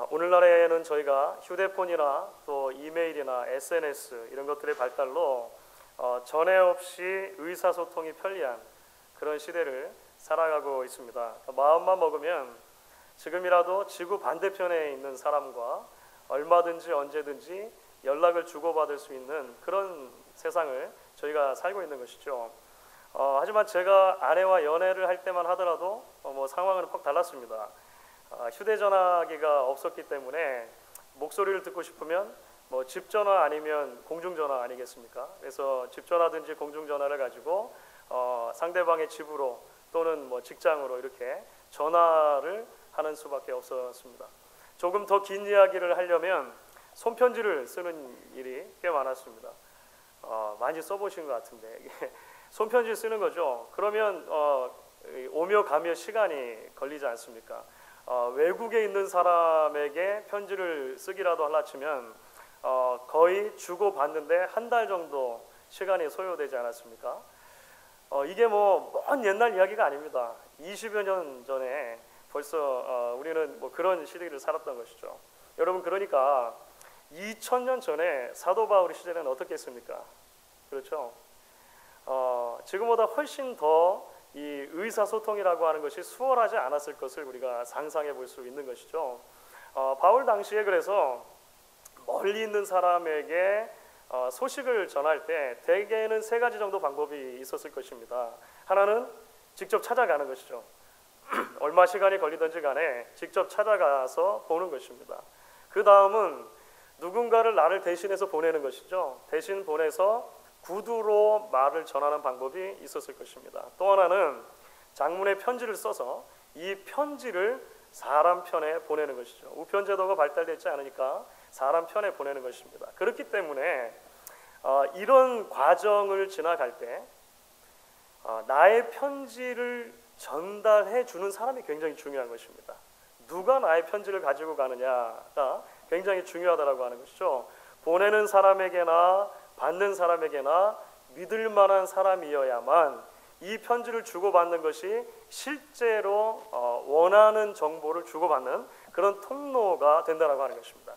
오늘날에는 저희가 휴대폰이나 또 이메일이나 SNS 이런 것들의 발달로 전에 없이 의사소통이 편리한 그런 시대를 살아가고 있습니다. 마음만 먹으면 지금이라도 지구 반대편에 있는 사람과 얼마든지 언제든지 연락을 주고받을 수 있는 그런 세상을 저희가 살고 있는 것이죠. 하지만 제가 아내와 연애를 할 때만 하더라도 상황은 퍽 달랐습니다. 휴대전화기가 없었기 때문에 목소리를 듣고 싶으면 집전화 아니면 공중전화 아니겠습니까? 그래서 집전화든지 공중전화를 가지고 상대방의 집으로 또는 직장으로 이렇게 전화를 하는 수밖에 없었습니다. 조금 더 긴 이야기를 하려면 손편지를 쓰는 일이 꽤 많았습니다. 많이 써보신 것 같은데 손편지 쓰는 거죠. 그러면 오며 가며 시간이 걸리지 않습니까? 외국에 있는 사람에게 편지를 쓰기라도 하려 치면 거의 주고받는데 한 달 정도 시간이 소요되지 않았습니까? 이게 먼 옛날 이야기가 아닙니다. 20여 년 전에 벌써 우리는 그런 시대를 살았던 것이죠. 여러분, 그러니까 2000년 전에 사도 바울의 시대는 어떻겠습니까? 그렇죠? 지금보다 훨씬 더 이 의사소통이라고 하는 것이 수월하지 않았을 것을 우리가 상상해 볼 수 있는 것이죠. 바울 당시에 그래서 멀리 있는 사람에게 소식을 전할 때 대개는 세 가지 정도 방법이 있었을 것입니다. 하나는 직접 찾아가는 것이죠. 얼마 시간이 걸리든지 간에 직접 찾아가서 보는 것입니다. 그 다음은 누군가를 나를 대신해서 보내는 것이죠. 대신 보내서 구두로 말을 전하는 방법이 있었을 것입니다. 또 하나는 장문의 편지를 써서 이 편지를 사람 편에 보내는 것이죠. 우편 제도가 발달되지 않으니까 사람 편에 보내는 것입니다. 그렇기 때문에 이런 과정을 지나갈 때 나의 편지를 전달해 주는 사람이 굉장히 중요한 것입니다. 누가 나의 편지를 가지고 가느냐가 굉장히 중요하다고 하는 것이죠. 보내는 사람에게나 받는 사람에게나 믿을 만한 사람이어야만 이 편지를 주고받는 것이 실제로 원하는 정보를 주고받는 그런 통로가 된다고 하는 것입니다.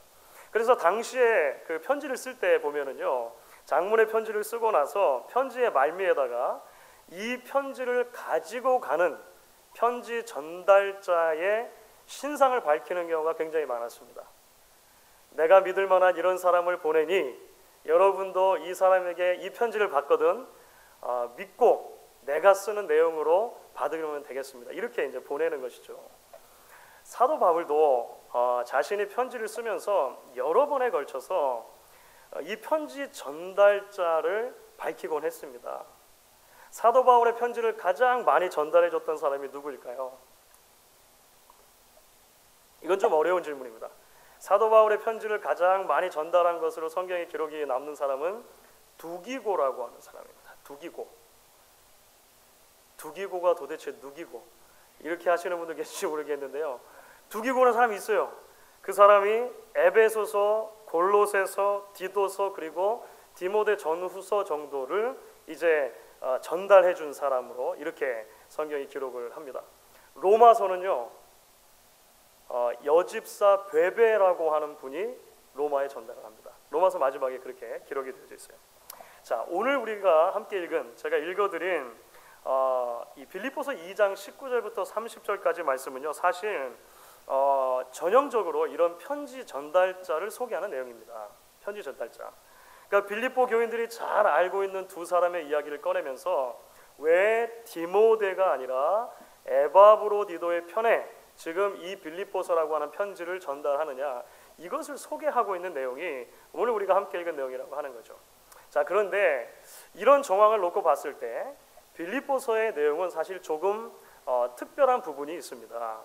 그래서 당시에 그 편지를 쓸 때 보면은요, 장문의 편지를 쓰고 나서 편지의 말미에다가 이 편지를 가지고 가는 편지 전달자의 신상을 밝히는 경우가 굉장히 많았습니다. 내가 믿을 만한 이런 사람을 보내니 여러분도 이 사람에게 이 편지를 받거든 믿고 내가 쓰는 내용으로 받으면 되겠습니다. 이렇게 이제 보내는 것이죠. 사도 바울도 자신이 편지를 쓰면서 여러 번에 걸쳐서 이 편지 전달자를 밝히곤 했습니다. 사도 바울의 편지를 가장 많이 전달해 줬던 사람이 누구일까요? 이건 좀 어려운 질문입니다. 사도 바울의 편지를 가장 많이 전달한 것으로 성경의 기록이 남는 사람은 두기고라고 하는 사람입니다. 두기고가 도대체 누기고? 이렇게 하시는 분들 계실지 모르겠는데요. 두기고라는 사람이 있어요. 그 사람이 에베소서, 골로새서, 디도서 그리고 디모데 전후서 정도를 이제 전달해 준 사람으로 이렇게 성경이 기록을 합니다. 로마서는요, 여집사 베베라고 하는 분이 로마에 전달을 합니다. 로마서 마지막에 그렇게 기록이 되어 있어요. 자, 오늘 우리가 함께 읽은, 제가 읽어드린 이 빌립보서 2장 19절부터 30절까지 말씀은요, 사실 전형적으로 이런 편지 전달자를 소개하는 내용입니다. 편지 전달자. 그러니까 빌립보 교인들이 잘 알고 있는 두 사람의 이야기를 꺼내면서 왜 디모데가 아니라 에바브로디도의 편에 지금 이 빌립보서라고 하는 편지를 전달하느냐, 이것을 소개하고 있는 내용이 오늘 우리가 함께 읽은 내용이라고 하는 거죠. 자, 그런데 이런 정황을 놓고 봤을 때 빌립보서의 내용은 사실 조금 특별한 부분이 있습니다.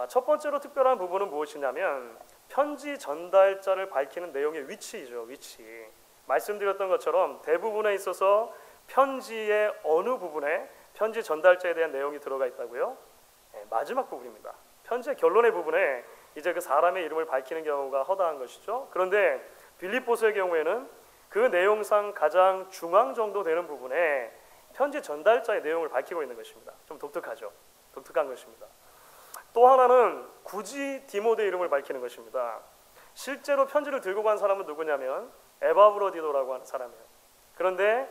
첫 번째로 특별한 부분은 무엇이냐면 편지 전달자를 밝히는 내용의 위치이죠. 위치. 말씀드렸던 것처럼 대부분에 있어서 편지의 어느 부분에 편지 전달자에 대한 내용이 들어가 있다고요? 마지막 부분입니다. 편지의 결론의 부분에 이제 그 사람의 이름을 밝히는 경우가 허다한 것이죠. 그런데 빌립보서의 경우에는 그 내용상 가장 중앙 정도 되는 부분에 편지 전달자의 내용을 밝히고 있는 것입니다. 좀 독특하죠. 독특한 것입니다. 또 하나는 굳이 디모데 이름을 밝히는 것입니다. 실제로 편지를 들고 간 사람은 누구냐면 에바브로디도라고 하는 사람이에요. 그런데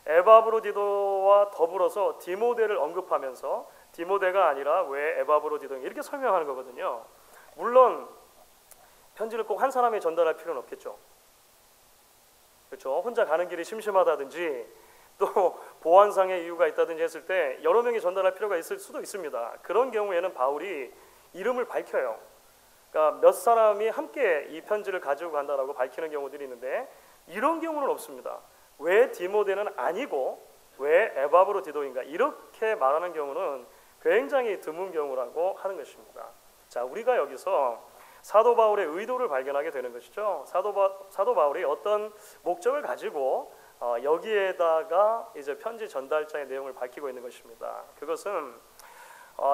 에바브로디도와 더불어서 디모데를 언급하면서 디모데가 아니라 왜 에바브로디도 이렇게 설명하는 거거든요. 물론 편지를 꼭 한 사람이 전달할 필요는 없겠죠. 그렇죠. 혼자 가는 길이 심심하다든지 또 보안상의 이유가 있다든지 했을 때 여러 명이 전달할 필요가 있을 수도 있습니다. 그런 경우에는 바울이 이름을 밝혀요. 그러니까 몇 사람이 함께 이 편지를 가지고 간다라고 밝히는 경우들이 있는데 이런 경우는 없습니다. 왜 디모데는 아니고 왜 에바브로디도인가 이렇게 말하는 경우는 굉장히 드문 경우라고 하는 것입니다. 자, 우리가 여기서 사도 바울의 의도를 발견하게 되는 것이죠. 사도 바울이 어떤 목적을 가지고 여기에다가 이제 편지 전달자의 내용을 밝히고 있는 것입니다. 그것은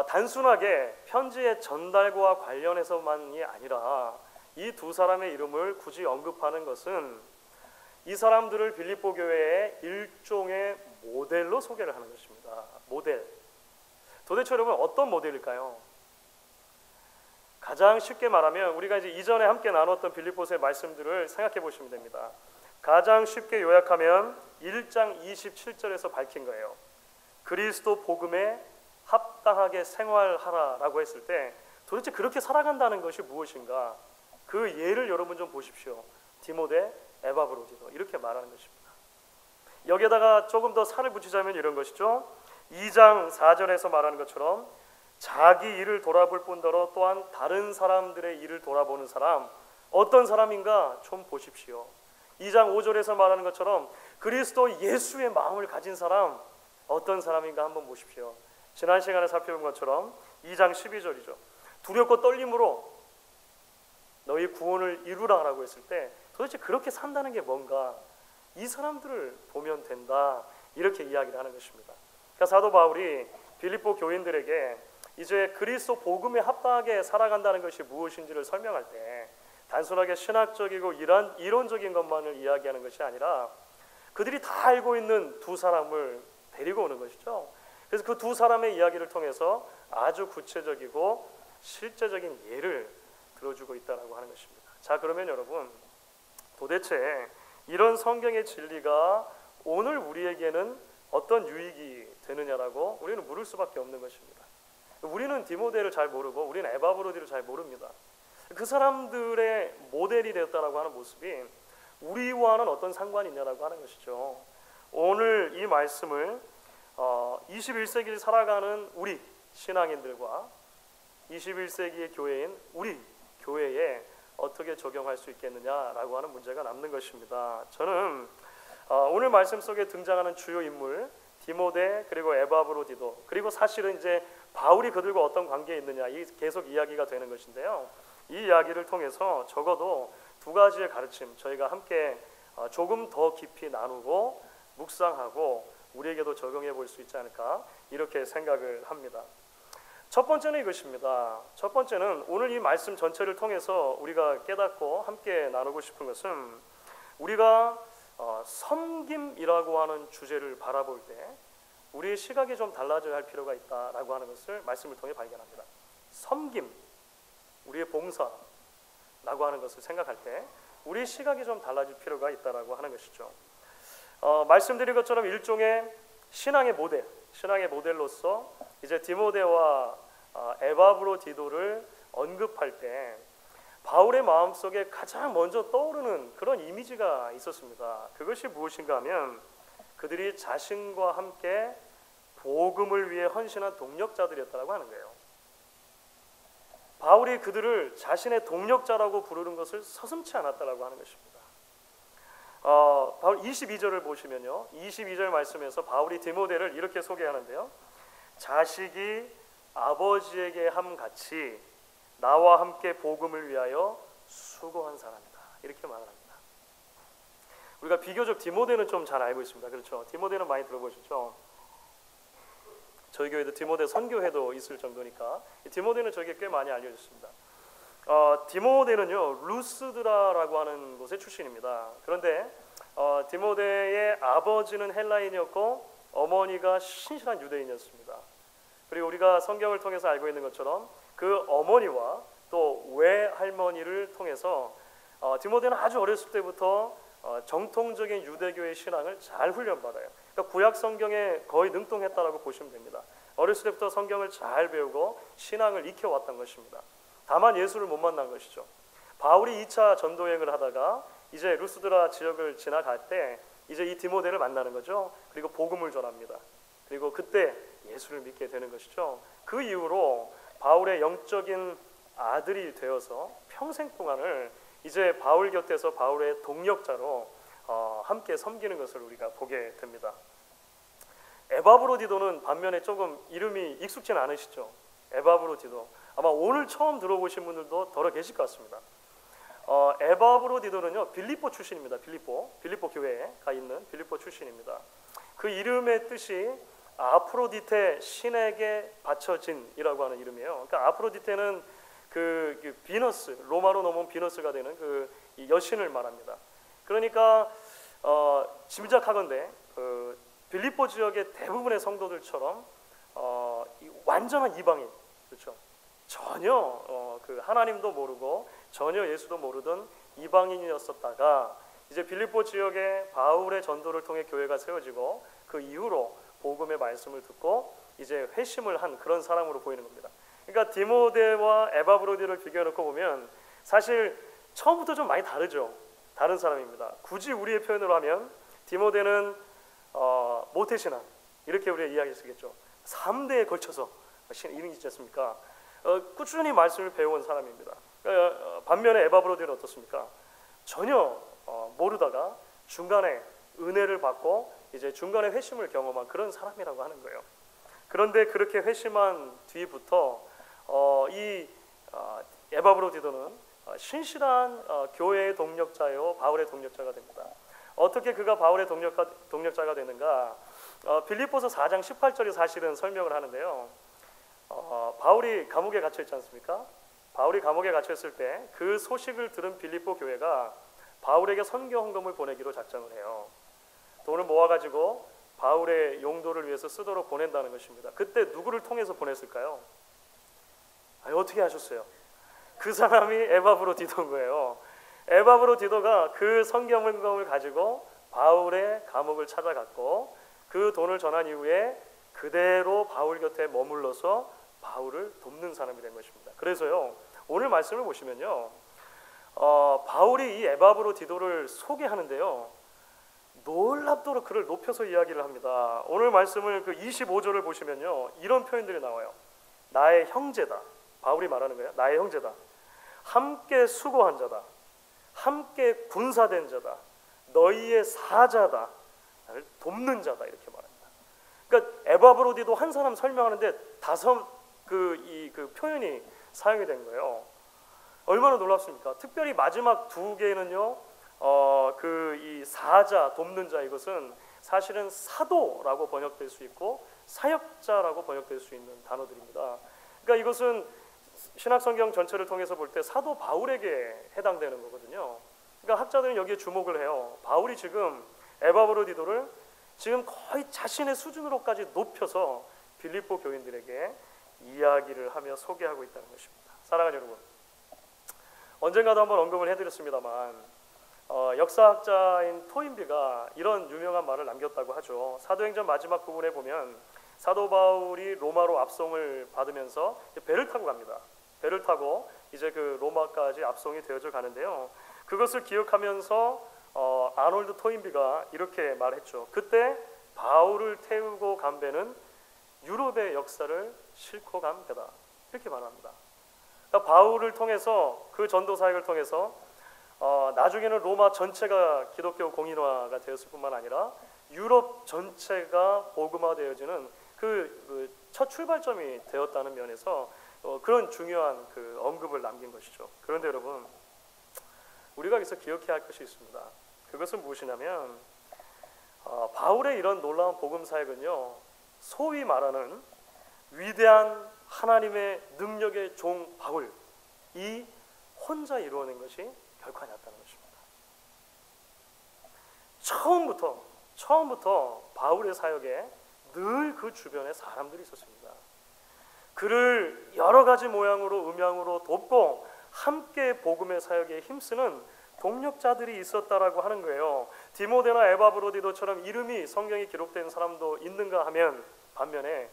단순하게 편지의 전달과 관련해서만이 아니라 이 두 사람의 이름을 굳이 언급하는 것은 이 사람들을 빌립보 교회의 일종의 모델로 소개를 하는 것입니다. 모델. 도대체 여러분 어떤 모델일까요? 가장 쉽게 말하면 우리가 이제 이전에 함께 나눴던 빌립보서의 말씀들을 생각해 보시면 됩니다. 가장 쉽게 요약하면 1장 27절에서 밝힌 거예요. 그리스도 복음에 합당하게 생활하라라고 했을 때 도대체 그렇게 살아간다는 것이 무엇인가? 그 예를 여러분 좀 보십시오. 디모데, 에바브로디도 이렇게 말하는 것입니다. 여기에다가 조금 더 살을 붙이자면 이런 것이죠. 2장 4절에서 말하는 것처럼 자기 일을 돌아볼 뿐더러 또한 다른 사람들의 일을 돌아보는 사람 어떤 사람인가 좀 보십시오. 2장 5절에서 말하는 것처럼 그리스도 예수의 마음을 가진 사람 어떤 사람인가 한번 보십시오. 지난 시간에 살펴본 것처럼 2장 12절이죠. 두렵고 떨림으로 너희 구원을 이루라라고 했을 때 도대체 그렇게 산다는 게 뭔가 이 사람들을 보면 된다 이렇게 이야기를 하는 것입니다. 그러니까 사도 바울이 빌립보 교인들에게 이제 그리스도 복음에 합당하게 살아간다는 것이 무엇인지를 설명할 때 단순하게 신학적이고 이론적인 것만을 이야기하는 것이 아니라 그들이 다 알고 있는 두 사람을 데리고 오는 것이죠. 그래서 그 두 사람의 이야기를 통해서 아주 구체적이고 실제적인 예를 들어주고 있다고 하는 것입니다. 자, 그러면 여러분 도대체 이런 성경의 진리가 오늘 우리에게는 어떤 유익이 되느냐라고 우리는 물을 수밖에 없는 것입니다. 우리는 디모데를 잘 모르고 우리는 에바브로디를 잘 모릅니다. 그 사람들의 모델이 되었다라고 하는 모습이 우리와는 어떤 상관이 있냐라고 하는 것이죠. 오늘 이 말씀을 21세기를 살아가는 우리 신앙인들과 21세기의 교회인 우리 교회에 어떻게 적용할 수 있겠느냐라고 하는 문제가 남는 것입니다. 저는 오늘 말씀 속에 등장하는 주요 인물 디모데 그리고 에바브로디도 그리고 사실은 이제 바울이 그들과 어떤 관계에 있느냐 이 계속 이야기가 되는 것인데요. 이 이야기를 통해서 적어도 두 가지의 가르침 저희가 함께 조금 더 깊이 나누고 묵상하고 우리에게도 적용해 볼 수 있지 않을까 이렇게 생각을 합니다. 첫 번째는 이것입니다. 첫 번째는 오늘 이 말씀 전체를 통해서 우리가 깨닫고 함께 나누고 싶은 것은 우리가 섬김이라고 하는 주제를 바라볼 때 우리의 시각이 좀 달라져야 할 필요가 있다라고 하는 것을 말씀을 통해 발견합니다. 섬김, 우리의 봉사라고 하는 것을 생각할 때 우리의 시각이 좀 달라질 필요가 있다라고 하는 것이죠. 말씀드린 것처럼 일종의 신앙의 모델로서 이제 디모데와 에바브로디도를 언급할 때 바울의 마음속에 가장 먼저 떠오르는 그런 이미지가 있었습니다. 그것이 무엇인가 하면 그들이 자신과 함께 복음을 위해 헌신한 동력자들이었다고 하는 거예요. 바울이 그들을 자신의 동력자라고 부르는 것을 서슴지 않았다고 하는 것입니다. 바울 22절을 보시면요. 22절 말씀에서 바울이 디모데를 이렇게 소개하는데요. 자식이 아버지에게 함같이 나와 함께 복음을 위하여 수고한 사람이다. 이렇게 말을 합니다. 우리가 비교적 디모데는 좀 잘 알고 있습니다. 그렇죠? 디모데는 많이 들어보셨죠? 저희 교회도 디모데 선교회도 있을 정도니까 디모데는 저에게 꽤 많이 알려졌습니다. 디모데는요 루스드라라고 하는 곳의 출신입니다. 그런데 디모데의 아버지는 헬라인이었고 어머니가 신실한 유대인이었습니다. 그리고 우리가 성경을 통해서 알고 있는 것처럼 그 어머니와 또 외할머니를 통해서 디모데는 아주 어렸을 때부터 정통적인 유대교의 신앙을 잘 훈련받아요. 그러니까 구약 성경에 거의 능통했다라고 보시면 됩니다. 어렸을 때부터 성경을 잘 배우고 신앙을 익혀왔던 것입니다. 다만 예수를 못 만난 것이죠. 바울이 2차 전도 여행을 하다가 이제 루스드라 지역을 지나갈 때 이제 이 디모데를 만나는 거죠. 그리고 복음을 전합니다. 그리고 그때 예수를 믿게 되는 것이죠. 그 이후로 바울의 영적인 아들이 되어서 평생 동안을 이제 바울 곁에서 바울의 동력자로 함께 섬기는 것을 우리가 보게 됩니다. 에바브로디도는 반면에 조금 이름이 익숙지는 않으시죠. 에바브로디도 아마 오늘 처음 들어보신 분들도 더러 계실 것 같습니다. 에바브로디도는요 빌립보 출신입니다. 빌립보 교회가 있는 빌립보 출신입니다. 그 이름의 뜻이 아프로디테 신에게 바쳐진이라고 하는 이름이에요. 그러니까 아프로디테는 그 비너스, 로마로 넘어온 비너스가 되는 그 여신을 말합니다. 그러니까 짐작하건대 그 빌립보 지역의 대부분의 성도들처럼 완전한 이방인, 그렇죠? 전혀 그 하나님도 모르고 전혀 예수도 모르던 이방인이었었다가 이제 빌립보 지역에 바울의 전도를 통해 교회가 세워지고 그 이후로 복음의 말씀을 듣고 이제 회심을 한 그런 사람으로 보이는 겁니다. 그러니까 디모데와 에바브로디를 비교해놓고 보면 사실 처음부터 좀 많이 다르죠. 다른 사람입니다. 굳이 우리의 표현으로 하면 디모데는 모태신앙 이렇게 우리가 이야기할 수 있겠죠. 3대에 걸쳐서 이런 게 있지 않습니까? 꾸준히 말씀을 배워온 사람입니다. 반면에 에바브로디는 어떻습니까? 전혀 모르다가 중간에 은혜를 받고 이제 중간에 회심을 경험한 그런 사람이라고 하는 거예요. 그런데 그렇게 회심한 뒤부터 이 에바브로디도는 신실한 교회의 동력자요 바울의 동력자가 됩니다. 어떻게 그가 바울의 동력자가 되는가? 빌립보서 4장 18절이 사실은 설명을 하는데요. 바울이 감옥에 갇혀 있지 않습니까? 바울이 감옥에 갇혀 있을 때 그 소식을 들은 빌립보 교회가 바울에게 선교 헌금을 보내기로 작정을 해요. 돈을 모아가지고 바울의 용도를 위해서 쓰도록 보낸다는 것입니다. 그때 누구를 통해서 보냈을까요? 어떻게 하셨어요? 그 사람이 에바브로디도인 거예요. 에바브로디도가 그 선교헌금을 가지고 바울의 감옥을 찾아갔고 그 돈을 전한 이후에 그대로 바울 곁에 머물러서 바울을 돕는 사람이 된 것입니다. 그래서요 오늘 말씀을 보시면요 바울이 이 에바브로디도를 소개하는데요 놀랍도록 그를 높여서 이야기를 합니다. 오늘 말씀을 그 25절을 보시면요 이런 표현들이 나와요. 나의 형제다. 바울이 말하는 거예요. 나의 형제다. 함께 수고한 자다. 함께 군사된 자다. 너희의 사자다. 나를 돕는 자다. 이렇게 말합니다. 그러니까 에바브로디도 한 사람 설명하는데 5 그 표현이 사용이 된 거예요. 얼마나 놀랍습니까? 특별히 마지막 2개는요. 이 사자, 돕는 자 이것은 사실은 사도라고 번역될 수 있고 사역자라고 번역될 수 있는 단어들입니다. 그러니까 이것은 신약성경 전체를 통해서 볼 때 사도 바울에게 해당되는 거거든요. 그러니까 학자들은 여기에 주목을 해요. 바울이 지금 에바브로디도를 지금 거의 자신의 수준으로까지 높여서 빌립보 교인들에게 이야기를 하며 소개하고 있다는 것입니다. 사랑하는 여러분, 언젠가도 한번 언급을 해드렸습니다만 역사학자인 토인비가 이런 유명한 말을 남겼다고 하죠. 사도행전 마지막 부분에 보면 사도 바울이 로마로 압송을 받으면서 배를 타고 갑니다. 배를 타고 이제 그 로마까지 압송이 되어져 가는데요. 그것을 기억하면서 아놀드 토인비가 이렇게 말했죠. 그때 바울을 태우고 간 배는 유럽의 역사를 싣고 간 배다. 이렇게 말합니다. 그러니까 바울을 통해서 그 전도 사역을 통해서 나중에는 로마 전체가 기독교 공인화가 되었을 뿐만 아니라 유럽 전체가 복음화되어지는 그 첫 출발점이 되었다는 면에서 그런 중요한 그 언급을 남긴 것이죠. 그런데 여러분, 우리가 여기서 기억해야 할 것이 있습니다. 그것은 무엇이냐면 바울의 이런 놀라운 복음 사역은요, 소위 말하는 위대한 하나님의 능력의 종 바울 이 혼자 이루어낸 것이 결코 아니었다는 것입니다. 처음부터 바울의 사역에 늘 그 주변에 사람들이 있었습니다. 그를 여러 가지 모양으로 음양으로 돕고 함께 복음의 사역에 힘쓰는 동력자들이 있었다라고 하는 거예요. 디모데나 에바브로디도처럼 이름이 성경에 기록된 사람도 있는가 하면 반면에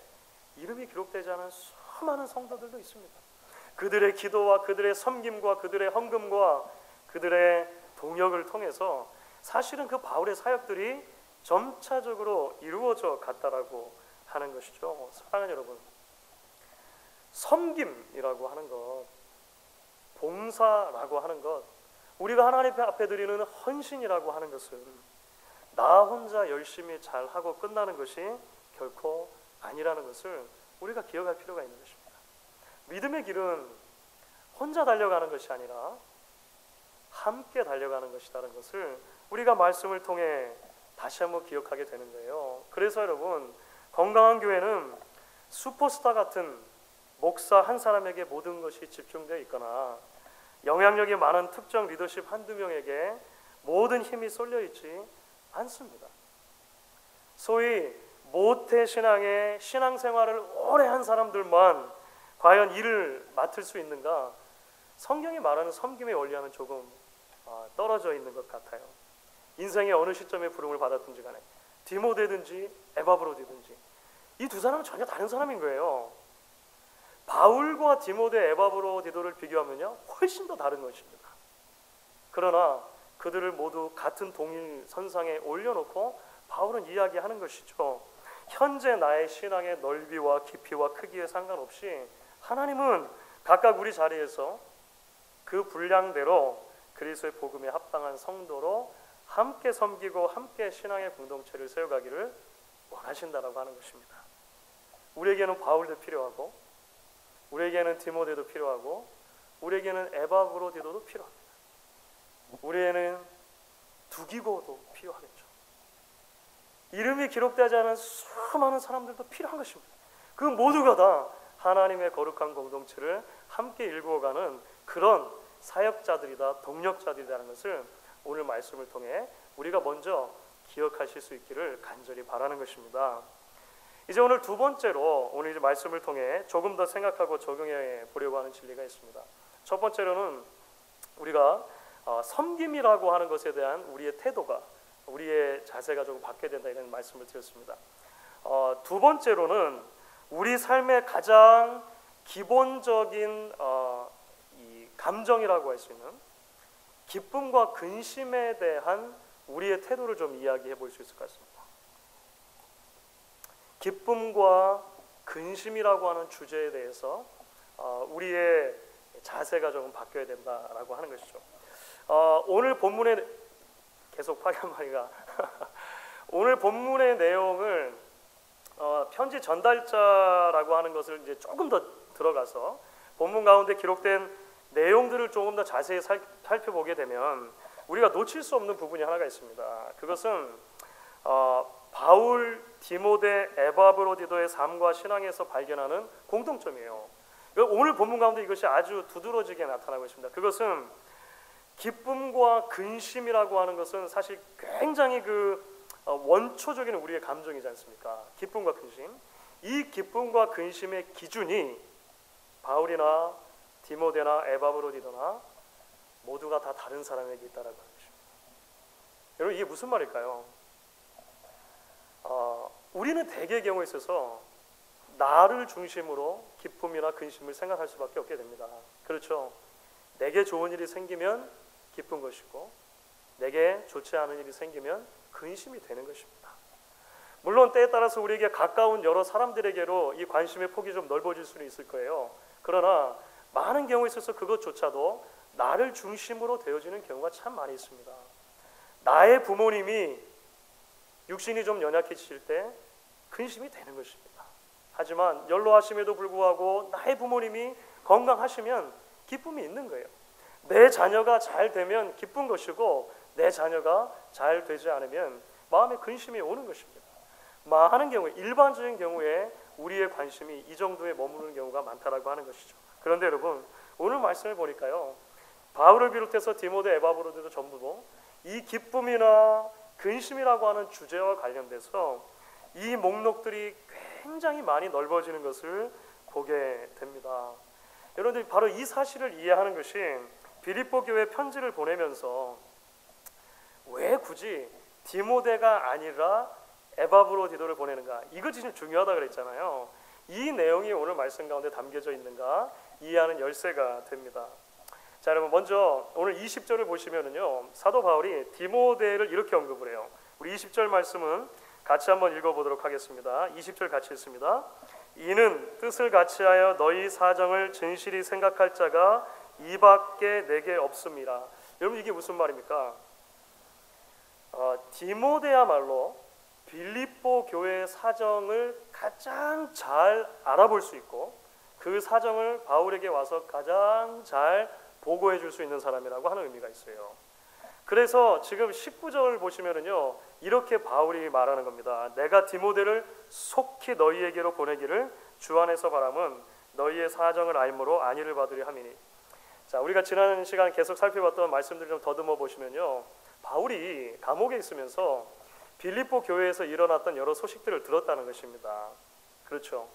이름이 기록되지 않은 수많은 성도들도 있습니다. 그들의 기도와 그들의 섬김과 그들의 헌금과 그들의 동역을 통해서 사실은 그 바울의 사역들이 점차적으로 이루어져 갔다라고 하는 것이죠. 사랑하는 여러분, 섬김이라고 하는 것, 봉사라고 하는 것, 우리가 하나님 앞에 드리는 헌신이라고 하는 것은 나 혼자 열심히 잘하고 끝나는 것이 결코 아니라는 것을 우리가 기억할 필요가 있는 것입니다. 믿음의 길은 혼자 달려가는 것이 아니라 함께 달려가는 것이라는 것을 우리가 말씀을 통해 다시 한번 기억하게 되는 거예요. 그래서 여러분, 건강한 교회는 슈퍼스타 같은 목사 한 사람에게 모든 것이 집중되어 있거나 영향력이 많은 특정 리더십 한두 명에게 모든 힘이 쏠려 있지 않습니다. 소위 모태신앙의 신앙생활을 오래 한 사람들만 과연 일을 맡을 수 있는가? 성경이 말하는 섬김의 원리와는 조금 떨어져 있는 것 같아요. 인생의 어느 시점에 부름을 받았든지 간에 디모데든지 에바브로디든지 이 두 사람은 전혀 다른 사람인 거예요. 바울과 디모데, 에바브로디도를 비교하면요 훨씬 더 다른 것입니다. 그러나 그들을 모두 같은 동일선상에 올려놓고 바울은 이야기하는 것이죠. 현재 나의 신앙의 넓이와 깊이와 크기에 상관없이 하나님은 각각 우리 자리에서 그 분량대로 그리스도의 복음에 합당한 성도로 함께 섬기고 함께 신앙의 공동체를 세워가기를 원하신다라고 하는 것입니다. 우리에게는 바울도 필요하고 우리에게는 디모데도 필요하고 우리에게는 에바브로디도도 필요합니다. 우리에게는 두기고도 필요하겠죠. 이름이 기록되지 않은 수많은 사람들도 필요한 것입니다. 그 모두가 다 하나님의 거룩한 공동체를 함께 일구어가는 그런 사역자들이다, 동력자들이라는 것을 오늘 말씀을 통해 우리가 먼저 기억하실 수 있기를 간절히 바라는 것입니다. 이제 오늘 두 번째로 오늘 이제 말씀을 통해 조금 더 생각하고 적용해 보려고 하는 진리가 있습니다. 첫 번째로는 우리가 섬김이라고 하는 것에 대한 우리의 태도가, 우리의 자세가 조금 바뀌어야 된다 이런 말씀을 드렸습니다. 두 번째로는 우리 삶의 가장 기본적인 이 감정이라고 할 수 있는 기쁨과 근심에 대한 우리의 태도를 좀 이야기해 볼 수 있을 것 같습니다. 기쁨과 근심이라고 하는 주제에 대해서 우리의 자세가 조금 바뀌어야 된다라고 하는 것이죠. 오늘 본문의 계속 파견말이가 오늘 본문의 내용을 편지 전달자라고 하는 것을 이제 조금 더 들어가서 본문 가운데 기록된 내용들을 조금 더 자세히 살펴보게 되면 우리가 놓칠 수 없는 부분이 하나가 있습니다. 그것은 바울, 디모데, 에바브로디도의 삶과 신앙에서 발견하는 공통점이에요. 오늘 본문 가운데 이것이 아주 두드러지게 나타나고 있습니다. 그것은 기쁨과 근심이라고 하는 것은 사실 굉장히 원초적인 우리의 감정이지 않습니까? 기쁨과 근심. 이 기쁨과 근심의 기준이 바울이나 디모데나 에바브로디도나 모두가 다 다른 사람에게 있다라고 하는 것입니다. 여러분 이게 무슨 말일까요? 우리는 대개의 경우에 있어서 나를 중심으로 기쁨이나 근심을 생각할 수밖에 없게 됩니다. 그렇죠? 내게 좋은 일이 생기면 기쁜 것이고 내게 좋지 않은 일이 생기면 근심이 되는 것입니다. 물론 때에 따라서 우리에게 가까운 여러 사람들에게로 이 관심의 폭이 좀 넓어질 수는 있을 거예요. 그러나 많은 경우에 있어서 그것조차도 나를 중심으로 되어지는 경우가 참 많이 있습니다. 나의 부모님이 육신이 좀 연약해지실 때 근심이 되는 것입니다. 하지만 연로하심에도 불구하고 나의 부모님이 건강하시면 기쁨이 있는 거예요. 내 자녀가 잘 되면 기쁜 것이고 내 자녀가 잘 되지 않으면 마음에 근심이 오는 것입니다. 많은 경우에 일반적인 경우에 우리의 관심이 이 정도에 머무르는 경우가 많다라고 하는 것이죠. 그런데 여러분 오늘 말씀을 보니까요, 바울을 비롯해서 디모데, 에바브로디도 전부도 이 기쁨이나 근심이라고 하는 주제와 관련돼서 이 목록들이 굉장히 많이 넓어지는 것을 보게 여러분들이 바로 이 사실을 이해하는 것이 빌립보 교회 편지를 보내면서 왜 굳이 디모데가 아니라 에바브로디도를 보내는가, 이거 진짜 중요하다 그랬잖아요. 이 내용이 오늘 말씀 가운데 담겨져 있는가 이해하는 열쇠가 됩니다. 자, 여러분 먼저 오늘 20절을 보시면은요, 사도 바울이 디모데를 이렇게 언급을 해요. 우리 20절 말씀은 같이 한번 읽어보도록 하겠습니다. 20절 같이 읽습니다. 이는 뜻을 같이하여 너희 사정을 진실히 생각할 자가 이밖에 내게 없습니다. 여러분 이게 무슨 말입니까? 디모데야말로 빌립보 교회의 사정을 가장 잘 알아볼 수 있고 그 사정을 바울에게 와서 가장 잘 보고해 줄 수 있는 사람이라고 하는 의미가 있어요. 그래서 지금 19절 보시면은요, 이렇게 바울이 말하는 겁니다. 내가 디모데를 속히 너희에게로 보내기를 주 안에서 바람은 너희의 사정을 알므로 안위를 받으려 함이니. 자, 우리가 지난 시간 계속 살펴봤던 말씀들 좀 더듬어 보시면요, 바울이 감옥에 있으면서 빌립보 교회에서 일어났던 여러 소식들을 들었다는 것입니다. 그렇죠.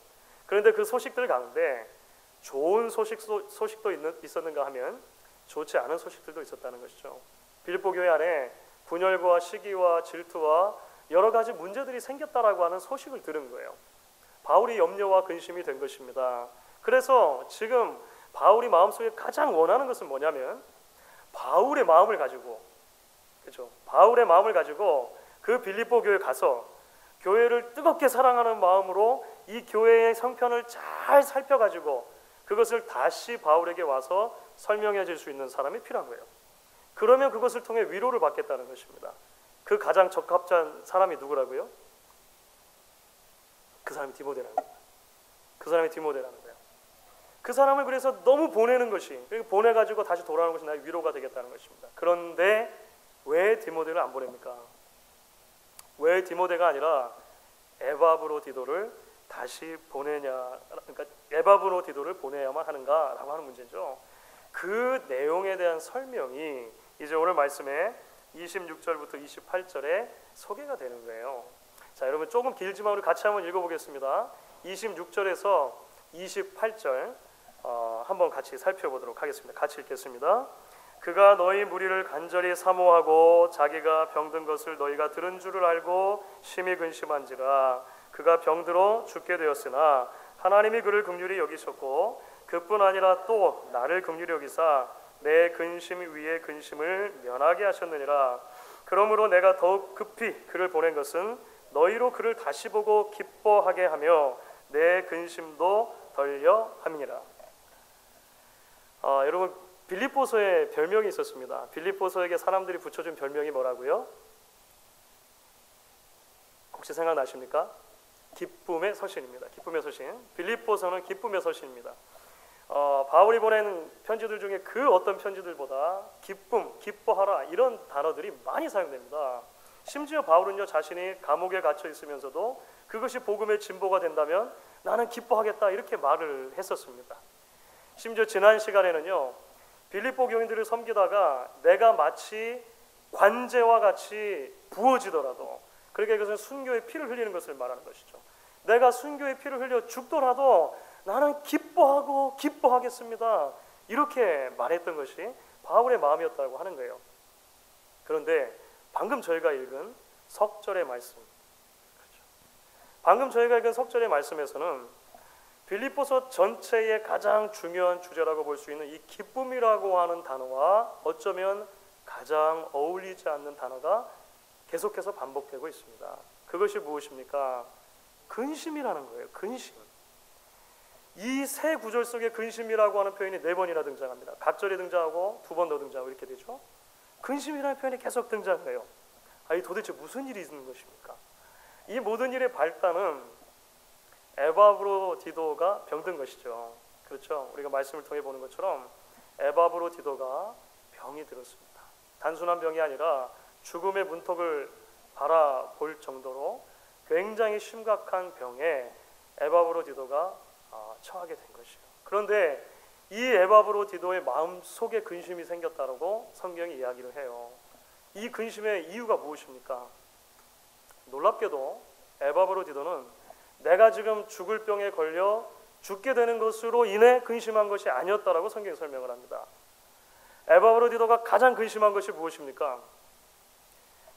그런데 그 소식들 가운데 좋은 소식도 있었는가 하면 좋지 않은 소식들도 있었다는 것이죠. 빌립보 교회 안에 분열과 시기와 질투와 여러 가지 문제들이 생겼다라고 하는 소식을 들은 거예요. 바울이 염려와 근심이 된 것입니다. 그래서 지금 바울이 마음속에 가장 원하는 것은 뭐냐면 바울의 마음을 가지고, 그렇죠? 바울의 마음을 가지고 그 빌립보 교회에 가서 교회를 뜨겁게 사랑하는 마음으로 이 교회의 형편을 잘 살펴가지고 그것을 다시 바울에게 와서 설명해 줄 수 있는 사람이 필요한 거예요. 그러면 그것을 통해 위로를 받겠다는 것입니다. 그 가장 적합한 사람이 누구라고요? 그 사람이 디모데라는 거예요. 그 사람이 디모데라는 거예요. 그 사람을 그래서 너무 보내는 것이, 그리고 보내가지고 다시 돌아오는 것이 나의 위로가 되겠다는 것입니다. 그런데 왜 디모데를 안 보냅니까? 왜 디모데가 아니라 에바브로디도를 다시 보내냐, 그러니까 에바브로디도를 보내야만 하는가라고 하는 문제죠. 그 내용에 대한 설명이 이제 오늘 말씀에 26절부터 28절에 소개가 되는 거예요. 자, 여러분 조금 길지만 우리 같이 한번 읽어보겠습니다. 26절에서 28절 한번 같이 살펴보도록 하겠습니다. 같이 읽겠습니다. 그가 너희 무리를 간절히 사모하고 자기가 병든 것을 너희가 들은 줄을 알고 심히 근심한지라. 그가 병들어 죽게 되었으나 하나님이 그를 긍휼히 여기셨고 그뿐 아니라 또 나를 긍휼히 여기사 내 근심 위에 근심을 면하게 하셨느니라. 그러므로 내가 더욱 급히 그를 보낸 것은 너희로 그를 다시 보고 기뻐하게 하며 내 근심도 덜려 함이니라. 여러분 빌립보서에 별명이 있었습니다. 빌립보서에게 사람들이 붙여준 별명이 뭐라고요? 혹시 생각나십니까? 기쁨의 서신입니다. 기쁨의 서신. 빌립보서는 기쁨의 서신입니다. 바울이 보낸 편지들 중에 그 어떤 편지들보다 기쁨, 기뻐하라 이런 단어들이 많이 사용됩니다. 심지어 바울은요, 자신이 감옥에 갇혀 있으면서도 그것이 복음의 진보가 된다면 나는 기뻐하겠다 이렇게 말을 했었습니다. 심지어 지난 시간에는요, 빌립보 교인들을 섬기다가 내가 마치 관제와 같이 부어지더라도, 그러니까 이것은 순교의 피를 흘리는 것을 말하는 것이죠. 내가 순교의 피를 흘려 죽더라도 나는 기뻐하고 기뻐하겠습니다. 이렇게 말했던 것이 바울의 마음이었다고 하는 거예요. 그런데 방금 저희가 읽은 석절의 말씀, 그렇죠. 방금 저희가 읽은 석절의 말씀에서는 빌립보서 전체의 가장 중요한 주제라고 볼 수 있는 이 기쁨이라고 하는 단어와 어쩌면 가장 어울리지 않는 단어가 계속해서 반복되고 있습니다. 그것이 무엇입니까? 근심이라는 거예요. 근심. 이 세 구절 속에 근심이라고 하는 표현이 4번이나 등장합니다. 각절에 등장하고 2번 더 등장하고 이렇게 되죠. 근심이라는 표현이 계속 등장해요. 이 도대체 무슨 일이 있는 것입니까? 이 모든 일의 발단은 에바브로디도가 병든 것이죠. 그렇죠. 우리가 말씀을 통해 보는 것처럼 에바브로디도가 병이 들었습니다. 단순한 병이 아니라 죽음의 문턱을 바라볼 정도로 굉장히 심각한 병에 에바브로디도가 처하게 된 것이에요. 그런데 이 에바브로디도의 마음속에 근심이 생겼다고 성경이 이야기를 해요. 이 근심의 이유가 무엇입니까? 놀랍게도 에바브로디도는 내가 지금 죽을 병에 걸려 죽게 되는 것으로 인해 근심한 것이 아니었다라고 성경이 설명을 합니다. 에바브로 디도가 가장 근심한 것이 무엇입니까?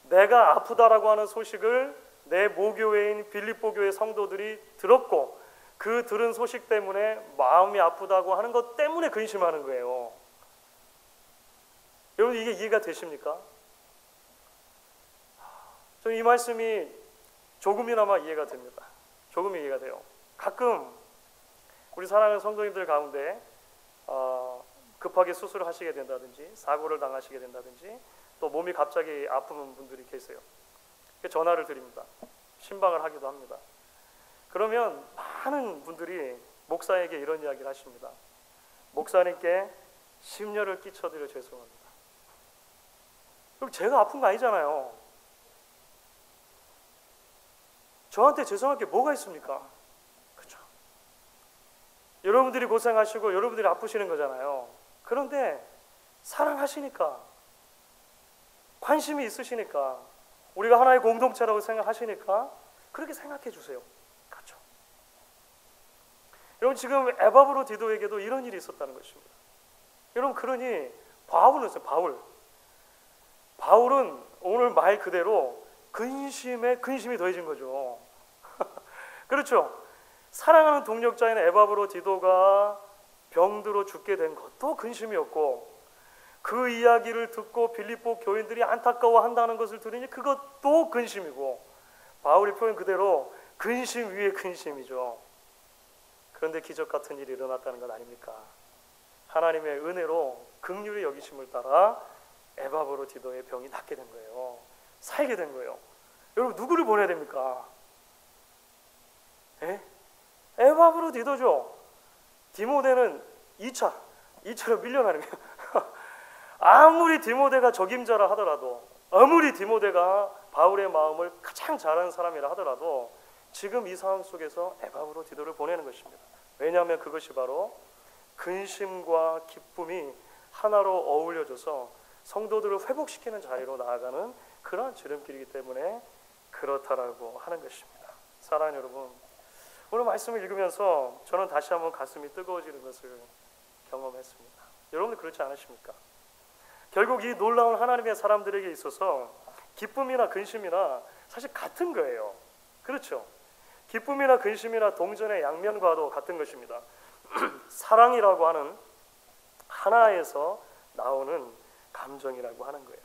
내가 아프다라고 하는 소식을 내 모교회인 빌립보 교회 성도들이 들었고 그 들은 소식 때문에 마음이 아프다고 하는 것 때문에 근심하는 거예요. 여러분 이게 이해가 되십니까? 저는 이 말씀이 조금이나마 이해가 됩니다. 조금 이해가 돼요. 가끔 우리 사랑하는 성도님들 가운데 급하게 수술을 하시게 된다든지 사고를 당하시게 된다든지 또 몸이 갑자기 아픈 분들이 계세요. 전화를 드립니다. 신방을 하기도 합니다. 그러면 많은 분들이 목사에게 이런 이야기를 하십니다. 목사님께 심려를 끼쳐드려 죄송합니다. 그럼 제가 아픈 거 아니잖아요. 저한테 죄송할 게 뭐가 있습니까? 그렇죠. 여러분들이 고생하시고 여러분들이 아프시는 거잖아요. 그런데 사랑하시니까 관심이 있으시니까 우리가 하나의 공동체라고 생각하시니까 그렇게 생각해 주세요. 그렇죠. 여러분 지금 에바브로 디도에게도 이런 일이 있었다는 것입니다. 여러분 그러니 바울은 오늘 말 그대로 근심에 근심이 더해진 거죠. 그렇죠. 사랑하는 동력자인 에바브로 디도가 병들어 죽게 된 것도 근심이었고 그 이야기를 듣고 빌립보 교인들이 안타까워한다는 것을 들으니 그것도 근심이고 바울의 표현 그대로 근심 위에 근심이죠. 그런데 기적 같은 일이 일어났다는 것 아닙니까? 하나님의 은혜로 긍휼히 여기심을 따라 에바브로 디도의 병이 낫게 된 거예요. 살게 된 거예요. 여러분 누구를 보내야 됩니까? 에바브로 디도죠. 디모데는 2차로 밀려나는 거예요. 아무리 디모데가 적임자라 하더라도 아무리 디모데가 바울의 마음을 가장 잘 아는 사람이라 하더라도 지금 이 상황 속에서 에바브로 디도를 보내는 것입니다. 왜냐하면 그것이 바로 근심과 기쁨이 하나로 어울려져서 성도들을 회복시키는 자리로 나아가는 그러한 지름길이기 때문에 그렇다라고 하는 것입니다. 사랑하는 여러분, 오늘 말씀을 읽으면서 저는 다시 한번 가슴이 뜨거워지는 것을 경험했습니다. 여러분들 그렇지 않으십니까? 결국 이 놀라운 하나님의 사람들에게 있어서 기쁨이나 근심이나 사실 같은 거예요. 그렇죠? 기쁨이나 근심이나 동전의 양면과도 같은 것입니다. 사랑이라고 하는 하나에서 나오는 감정이라고 하는 거예요.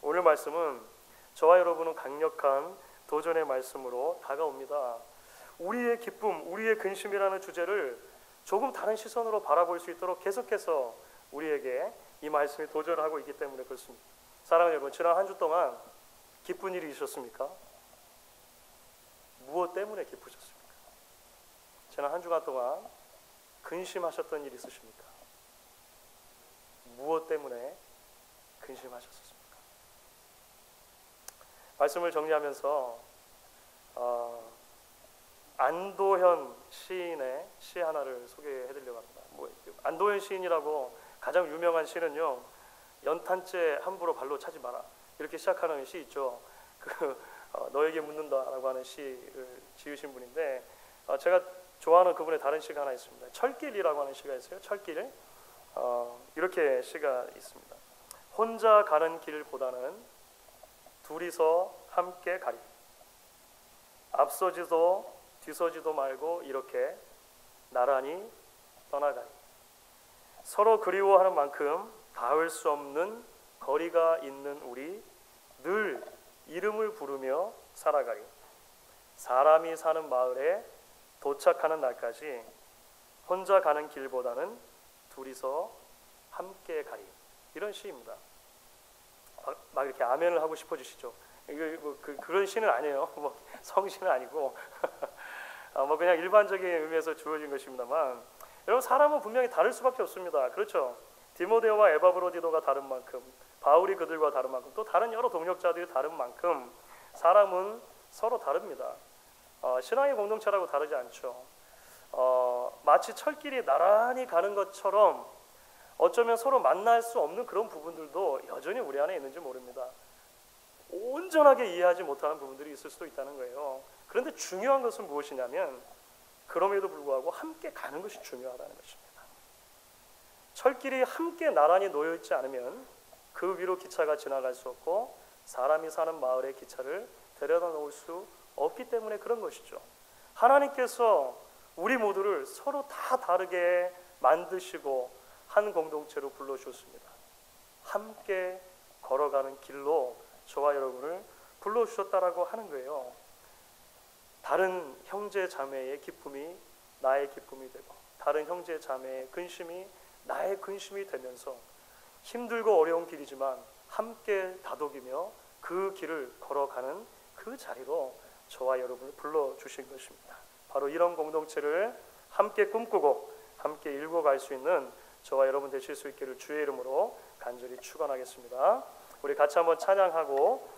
오늘 말씀은 저와 여러분은 강력한 도전의 말씀으로 다가옵니다. 우리의 기쁨, 우리의 근심이라는 주제를 조금 다른 시선으로 바라볼 수 있도록 계속해서 우리에게 이 말씀이 도전하고 있기 때문에 그렇습니다. 사랑하는 여러분, 지난 한 주 동안 기쁜 일이 있었습니까? 무엇 때문에 기쁘셨습니까? 지난 한 주간 동안 근심하셨던 일이 있으십니까? 무엇 때문에 근심하셨습니까? 말씀을 정리하면서 안도현 시인의 시 하나를 소개해드리려고 합니다. 안도현 시인이라고 가장 유명한 시는요, 연탄재 함부로 발로 차지 마라 이렇게 시작하는 시 있죠. 너에게 묻는다라고 하는 시를 지으신 분인데 제가 좋아하는 그분의 다른 시가 하나 있습니다. 철길이라고 하는 시가 있어요. 철길. 이렇게 시가 있습니다. 혼자 가는 길보다는 둘이서 함께 가리. 앞서지도 뒤서지도 말고 이렇게 나란히 떠나가리. 서로 그리워하는 만큼 닿을 수 없는 거리가 있는 우리 늘 이름을 부르며 살아가리. 사람이 사는 마을에 도착하는 날까지 혼자 가는 길보다는 둘이서 함께 가리. 이런 시입니다. 막 이렇게 아멘을 하고 싶어지시죠. 이거 그런 시는 아니에요. 성시는 아니고 그냥 일반적인 의미에서 주어진 것입니다만, 여러분 사람은 분명히 다를 수밖에 없습니다. 그렇죠? 디모데와 에바브로 디도가 다른 만큼, 바울이 그들과 다른 만큼, 또 다른 여러 동력자들이 다른 만큼 사람은 서로 다릅니다. 신앙의 공동체라고 다르지 않죠. 마치 철길이 나란히 가는 것처럼 어쩌면 서로 만날 수 없는 그런 부분들도 여전히 우리 안에 있는지 모릅니다. 온전하게 이해하지 못하는 부분들이 있을 수도 있다는 거예요. 그런데 중요한 것은 무엇이냐면 그럼에도 불구하고 함께 가는 것이 중요하다는 것입니다. 철길이 함께 나란히 놓여 있지 않으면 그 위로 기차가 지나갈 수 없고 사람이 사는 마을에 기차를 데려다 놓을 수 없기 때문에 그런 것이죠. 하나님께서 우리 모두를 서로 다 다르게 만드시고 한 공동체로 불러주셨습니다. 함께 걸어가는 길로 저와 여러분을 불러주셨다라고 하는 거예요. 다른 형제 자매의 기쁨이 나의 기쁨이 되고 다른 형제 자매의 근심이 나의 근심이 되면서 힘들고 어려운 길이지만 함께 다독이며 그 길을 걸어가는 그 자리로 저와 여러분을 불러주신 것입니다. 바로 이런 공동체를 함께 꿈꾸고 함께 일궈갈 수 있는 저와 여러분 되실 수 있기를 주의 이름으로 간절히 축원하겠습니다. 우리 같이 한번 찬양하고